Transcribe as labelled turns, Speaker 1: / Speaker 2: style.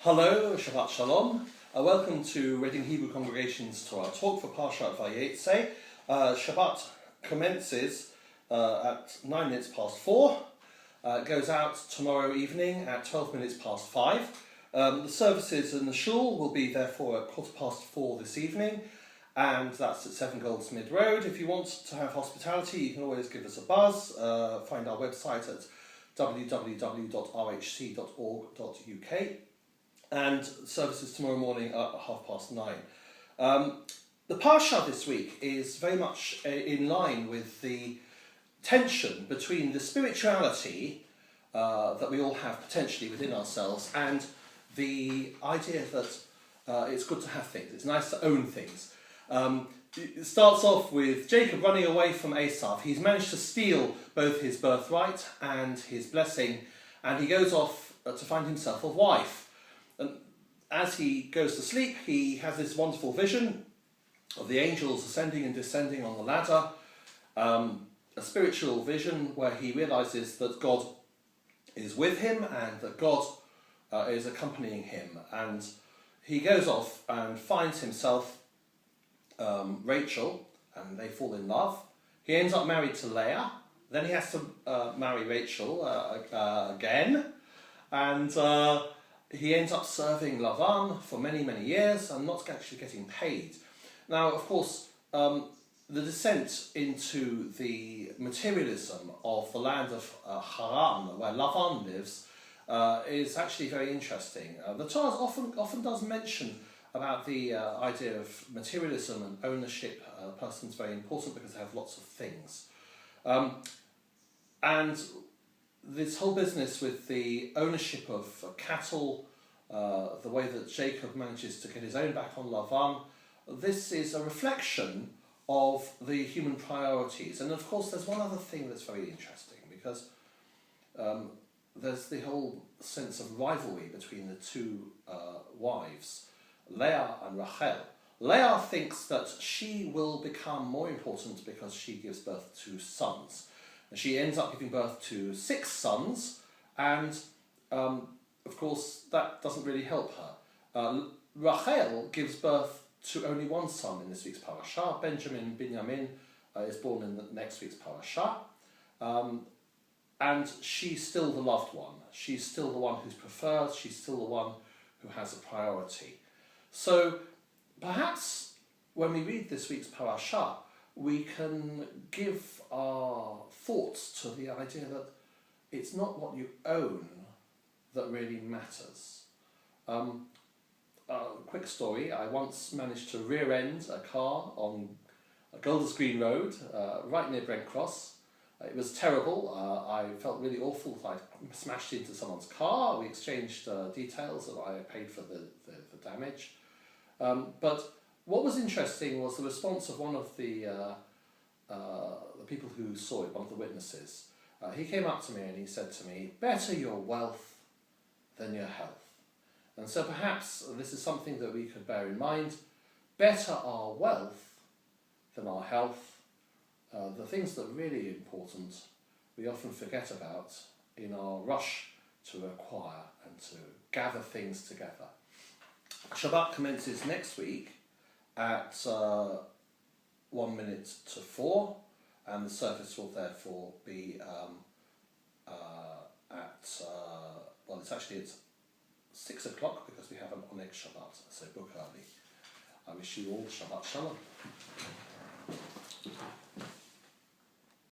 Speaker 1: Hello, Shabbat Shalom. Welcome to Reading Hebrew Congregations to our talk for Parshat Vayetze. Shabbat commences at 9 minutes past 4. Goes out tomorrow evening at 12 minutes past 5. The services in the shul will be therefore at 4:15 this evening, and that's at 7 Goldsmith Road. If you want to have hospitality, you can always give us a buzz. Find our website at www.rhc.org.uk. And services tomorrow morning at 9:30. The Parsha this week is very much in line with the tension between the spirituality that we all have potentially within ourselves and the idea that it's good to have things, it's nice to own things. It starts off with Jacob running away from Esav. He's managed to steal both his birthright and his blessing, and he goes off to find himself a wife. And as he goes to sleep, he has this wonderful vision of the angels ascending and descending on the ladder, a spiritual vision where he realizes that God is with him and that God is accompanying him. And he goes off and finds himself Rachel, and they fall in love. He ends up married to Leah. Then he has to marry Rachel again, and he ends up serving Lavan for many, many years and not actually getting paid. Now, of course, the descent into the materialism of the land of Haran, where Lavan lives, is actually very interesting. The Torah often does mention about the idea of materialism and ownership. A person's very important because they have lots of things. And this whole business with the ownership of cattle, the way that Jacob manages to get his own back on Lavan, this is a reflection of the human priorities. And of course there's one other thing that's very interesting, because there's the whole sense of rivalry between the two wives, Leah and Rachel. Leah thinks that she will become more important because she gives birth to sons. She ends up giving birth to 6 sons, and of course that doesn't really help her. Rachel gives birth to only 1 son in this week's parasha. Binyamin is born in next week's parasha, and she's still the loved one. She's still the one who's preferred. She's still the one who has a priority. So perhaps when we read this week's parasha, we can give our thoughts to the idea that it's not what you own that really matters. Quick story, I once managed to rear-end a car on Golders Green Road, right near Brent Cross. It was terrible. I felt really awful that I smashed into someone's car. We exchanged details and I paid for the damage. But what was interesting was the response of one of the people who saw it, one of the witnesses. He came up to me and he said to me, "Better your wealth than your health." And so perhaps this is something that we could bear in mind. Better our wealth than our health. The things that are really important, we often forget about in our rush to acquire and to gather things together. Shabbat commences next week at 1 minute to 4, and the service will therefore be it's actually at 6 o'clock because we have an Oneg Shabbat, so book early. I wish you all Shabbat Shalom.